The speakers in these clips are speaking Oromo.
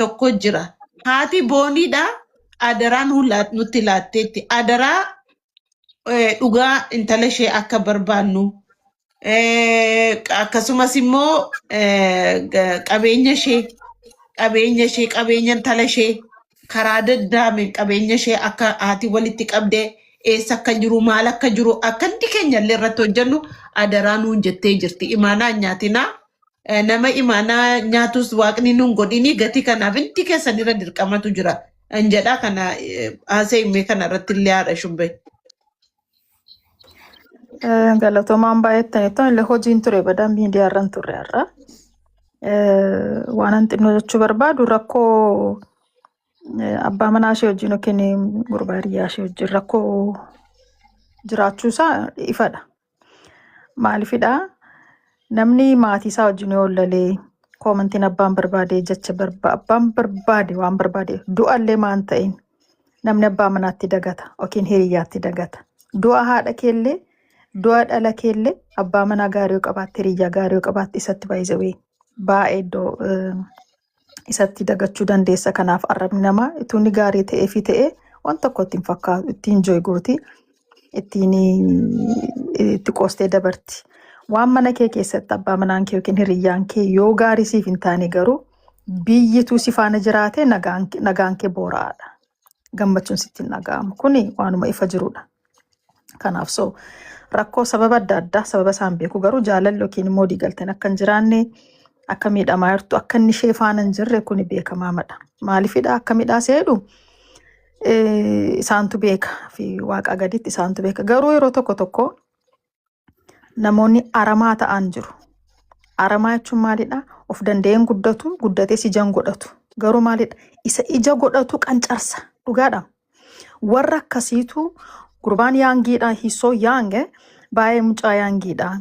tokko jira. Haati booniidha. Adaraan nutti laatteetti. Adaraa dhugaa intala ishee akka barbaannu. Akkasumas immoo qabeenya ishee qabeenya intala ishee karaa daddaame qabeenya ishee akka haati walitti qabdee eessa akka jiru maal akka jiru akka hundi keenya illee irratti hojjennu adaraa nuun jettee jirti. Imaanaa nyaatinaa nama imaanaa nyaatus waaqni nuun godhini gatii kanaaf hundi keessan irra dirqamatu jira. Anjedhaa kana haasee himee kana irratti illee haadha shubbee. Galatomaan baay'atanii ta'an illee hojiin ture badaa miidiyaa irraan turre har'a. Waan an xinnoo jechuu barbaadu rakkoo abbaa manaa ishee wajjin yookiin gurbaa hiriyaa ishee wajjin rakkoo jiraachuusaa ifadha. Maalifidhaa? Namni maatii isaa wajjin yoo ollalee koomantiin abbaan barbaade jecha abbaan barbaade waan barbaade du'allee maan ta'in namni abbaa manaatti dagata yookiin hiriyaatti dagata. Du'a haadha keellee du'a dhala keellee abbaa manaa gaarii yoo qabaatte hiriyaa gaarii yoo qabaatte isatti baay'isawee baay'ee iddoo isatti dagachuu dandeessa. Kanaaf arrabni namaa ituunni gaarii ta'ee fi ta'ee waan tokko ittiin fakkaatu ittiin jooy gooti ittiin itti qoostee dabarti. Waan mana kee keessatti abbaa manaan kee yookiin hiriyyaan kee yoo gaarii siif hin taane garuu biyyituu si faana jiraate nagaan kee boora'aadha. Gammachuun sitti hin dhaga'amu. Kuni waanuma ifa jirudha. Kanaaf rakkoo sababa adda addaa sababa isaan beeku garuu jaalalli yookiin immoo diigalteen akka hin jiraanne akka miidhamaa jirtu akka inni ishee faana hin jirre kuni beekamaadha. Maalifidha akka midhaasee jedhu isaantu beeka fi waaqa gaditti isaantu beeka. Garuu yeroo tokko namoonni aramaa ta'an jiru. Aramaa jechuun maalidha? Of danda'een guddatu guddatee ijaan godhatu. Garuu maalidha? Isa ija godhatu qancarsa. Dhugaadha. Warra akkasiitu gurbaan yaangiidha hisoo yaange baay'ee mucaa yaangiidha.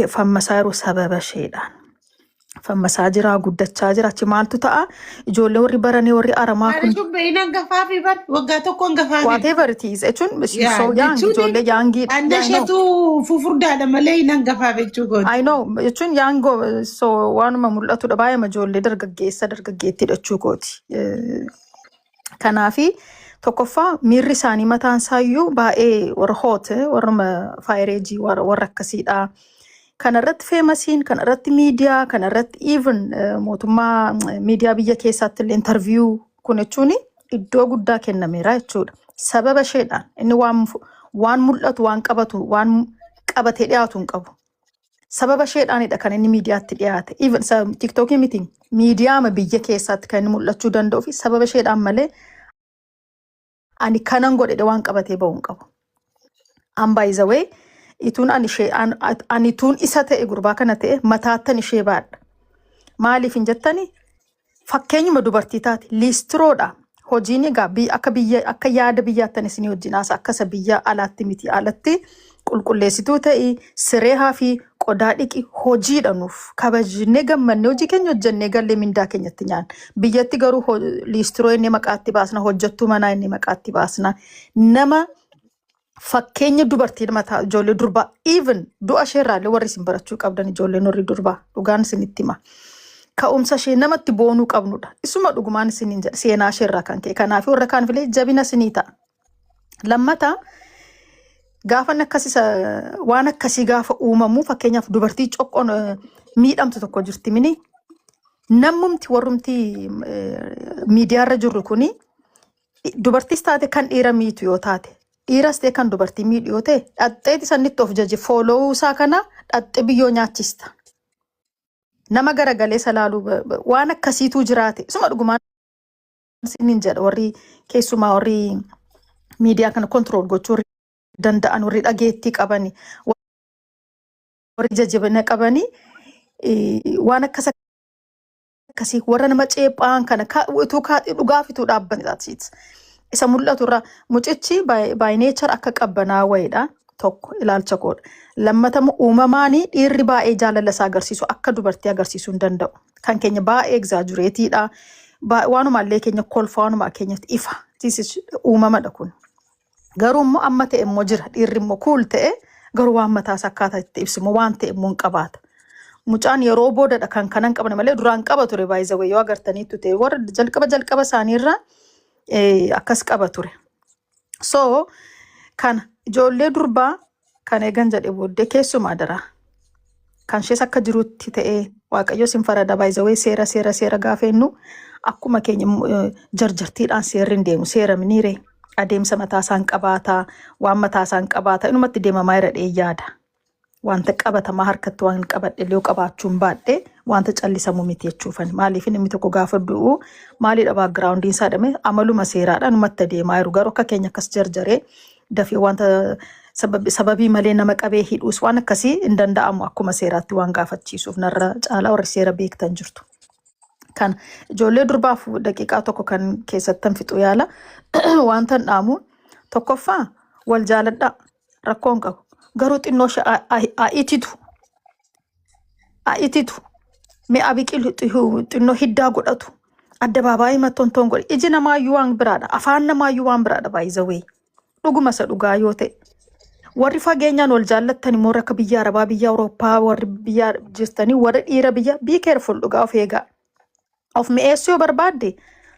Fammasaa yeroo sababa isheedhaan. Fammasaa jira guddachaa jira achi maaltu ta'a? Ijoollee warri baranii warri aramaa kun. Waggaa tokko hangafaa fi. Whatever it is. Jechuun hisoo yaangi ijoollee yaangiidha. Andasheetu fufurdaadha malee hin hangafaa jechuu gooti. I know. Jechuun yaangoo waanuma mul'atudha baay'ee ijoollee dargaggeettiidha jechuu gooti. Kanaafi tokkoffaa miirri isaanii mataan isaayyuu baay'ee warra hoote warra faayireejii warra akkasiidha. Kanarratti feemasiin kanarratti miidiyaa kanarratti even mootummaa miidiyaa biyya keessaatti illee interviyuu kun jechuun iddoo guddaa kennameera jechuudha. Sababa isheedhaan inni waan mul'atu waan qabatu waan qabatee dhiyaatu hin qabu. Sababa isheedhaanidha kan inni miidiyaatti dhiyaate. Even tiktookii miti miidiyaa biyya keessaatti kan inni mul'achuu danda'u fi sababa isheedhaan malee ani kanan godhe waan qabatee ba'u hin qabu. Ambaayizawee ituun ani tuun isa ta'e gurbaa kana ta'e mataattan ishee baadha. Maaliif hin jettani? Fakkeenyuma dubartii taate liistiroodha. Hojiin egaa akka yaada biyyaattan isin wajjin haasa akkasa biyya alaatti miti alatti qulqulleessituu ta'e siree fi qodaa dhiqi hojiidha nuuf kabajnee gammannee hojii keenya hojjennee gallee mindaa keenyatti nyaanna. Biyyatti garuu liistiroo inni maqaatti baasna hojjettuu manaa inni maqaatti baasna. Nama fakkeenya dubartii mataa ijoollee durbaa even du'a isheerraallee warri isin barachuu qabdan ijoolleen warri durbaa dhugaan isinitti hima. Ka'umsa ishee namatti boonuu qabnudha. Isuma dhugumaan isiniin jedha seenaa isheerraa kan ka'e. Kanaaf warra kaanifilee jabina isinii ta'a. Lammataa gaafa waan akkasii gaafa uumamu fakkeenyaaf dubartii coqqoon miidhamtu tokko jirti mini namumti warrumti miidiyaarra jirru kuni dubartiis taate kan dhiira miitu yoo taate dhiiras ta'e kan dubartii miidhu yoo ta'e dhaxxeeti sanitti of jaji foolowuu isaa kana dhaxxe biyyoo nyaachista. Nama garagalee salaaluu waan akkasiituu jiraate isuma dhugumaan isiniin jedha warri keessumaa warri miidiyaa kana kontirool gochuu danda'an warri dhageettii qabani warri jajjabina qabani waan akkasii warra nama ceephaan kana utuu dhugaafituu dhaabbanidha. Isa mul'atu irraa mucichi by nature akka qabbanaa wayiidha tokko ilaalcha koodha. Lammatamu uumamaanii dhiirri baay'ee jaalala isaa agarsiisu akka dubartii agarsiisuu hin danda'u. Kan keenya baay'ee egzaajureetiidha. Waanumaallee keenya kolfa waanumaa keenyatti ifa. Uumamadha kun. Garuu immoo amma ta'e immoo jira dhiirri immoo kuul ta'e garuu waan mataas akkaataa itti ibsimu waan ta'e immoo hin qabaata. mucaan yeroo boodadha kan kanan qaban malee duraan qaba ture baay'ee yoo agartaniitu ta'e warra jalqaba isaaniirra akkas qaba ture. So kana ijoollee durbaa kan eegan jedhe booddee keessumaa daraa kan ishees akka jirutti ta'ee waaqayyo sin farada baay'ee seera gaafeennu akkuma keenya jarjartiidhaan seerri hin deemu seera miniire adeemsa mataa isaan qabaataa waan mataa isaan qabaataa inumatti deemamaa irra yaada. Wanta qabatamaa harkatti waan qabadhe illee qabaachuun baadhee wanta callisamu miti jechuufan maaliif inni tokko gaafa du'u maalidha backgroundiin isaa dhame amaluma seeraadhaan umatti deemaa jiru garuu akka keenya akkas jarjaree dafee wanta sababii malee nama qabee hidhuus waan akkasii hin danda'amu akkuma seeraatti waan gaafachiisuuf narra caalaa warri seera beektan jirtu. Kan ijoollee durbaaf daqiiqaa tokko kan keessattan fixu yaala wanta dhaamu tokkoffaa wal jaaladhaa rakkoon qabu. Garuu xinnoo ititu mi'a biqilu xinnoo hiddaa godhatu adda baabaayii mattoontoon godhe iji namaayyuu waan biraadha afaan namaayyuu waan biraadha baay'izawee dhuguma isa dhugaa yoo ta'e warri fageenyaan wal jaallattan immoo akka biyya Arabaa biyya Awurooppaa warri biyya jirtanii warri dhiira biyya be careful dhugaa of eegaa of mi'eessuu yoo barbaadde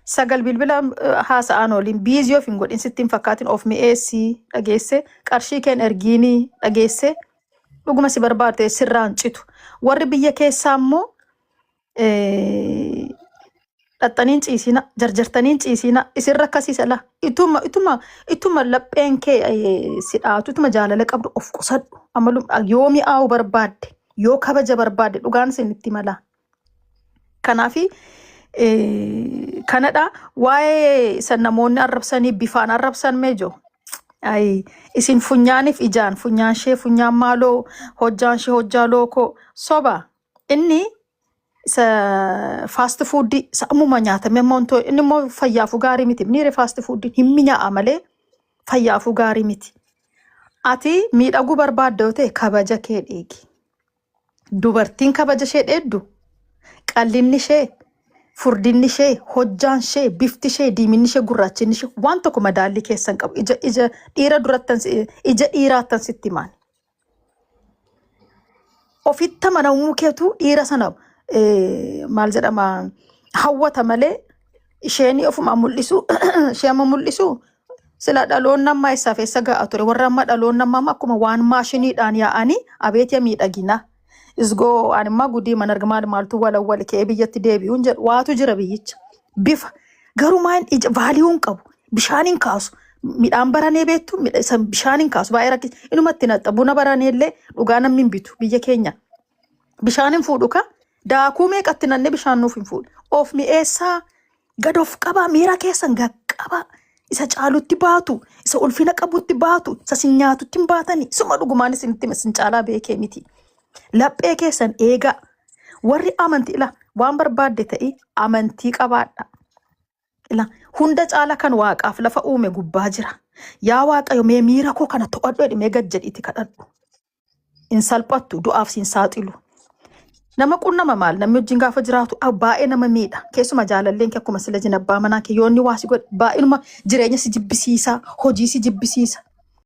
sagal bilbila haasa'aan waliin biizii of hin godhin sittiin fakkaatiin of mi'eessii dhageesse qarshii keen ergiinii dhageesse dhuguma si barbaadde sirraan citu warri biyya keessaa immoo dhaxxaniin ciisina jarjartaniin ciisina isirra akkasiisa la ituma lapheen kee sidhaatu ituma jaalala qabdu of qusadhu amalum yoo mi'aawu barbaadde yoo kabaja barbaadde dhugaan isin itti mala kanaafi kanadha waa'ee san namoonni arrabsanii bifaan arrabsan meejo isin funyaaniif ijaan funyaan shee funyaan maaloo hojjaan shee hojjaa lookoo soba inni isa fast food isa ammuma nyaatame moonto inni immoo fayyaafuu gaarii miti niire fast food hin minyaa'a malee fayyaafuu gaarii miti ati miidhaguu barbaadde yoo ta'e kabaja kee dheegi dubartiin kabaja shee dheeddu qallinni shee furdinni shee hojjaan shee bifti shee diiminni shee gurraachinni shee waan tokko madaalli keessan qabu ija dhiira durattan ija dhiiraattan sitti maan ofitta mana muukeetu dhiira sana maal jedhama hawwata malee isheen ofuma mul'isu sheema mul'isu sila dhaloon namaa isaaf eessa ga'a ture warra amma dhaloon namaa akkuma waan maashiniidhaan yaa'anii abeet miidhagina isgoo animmaa gudii man argamaa maaltu walawwal kee biyyatti deebi'uun jedhu waatu jira biyyicha bifa garumaan ija vaaliyuun qabu bishaaniin kaasu midhaan baranee beektu bishaaniin kaasu baay'ee rakkis inumatti naxxa buna baranee illee dhugaa namni hin bitu biyya keenya bishaaniin fuudhu ka daakuu meeqatti nanne bishaan nuuf hin fuudhu of mi'eessaa gad of qabaa miira keessan gaqqabaa isa caalutti baatu isa ulfina qabutti baatu isa sin nyaatutti hin baatanii suma dhugumaan isinitti sin caalaa beekee miti. Laphee keessan eegaa warri amantii ila waan barbaadde ta'e amantii qabaadha ila hunda caala kan waaqaaf lafa uume gubbaa jira yaa waaqayyo mee miira koo kana to'adhu edhimee gad jedhiiti kadhadhu in salphattu du'aaf siin saaxilu nama qunnama maal namni wajjin gaafa jiraatu baay'ee nama miidha keessuma jaalalleen kee akkuma sila jinabbaa manaa kee yoonni waasi godhe baay'inuma jireenya si jibbisiisa hojii si jibbisiisa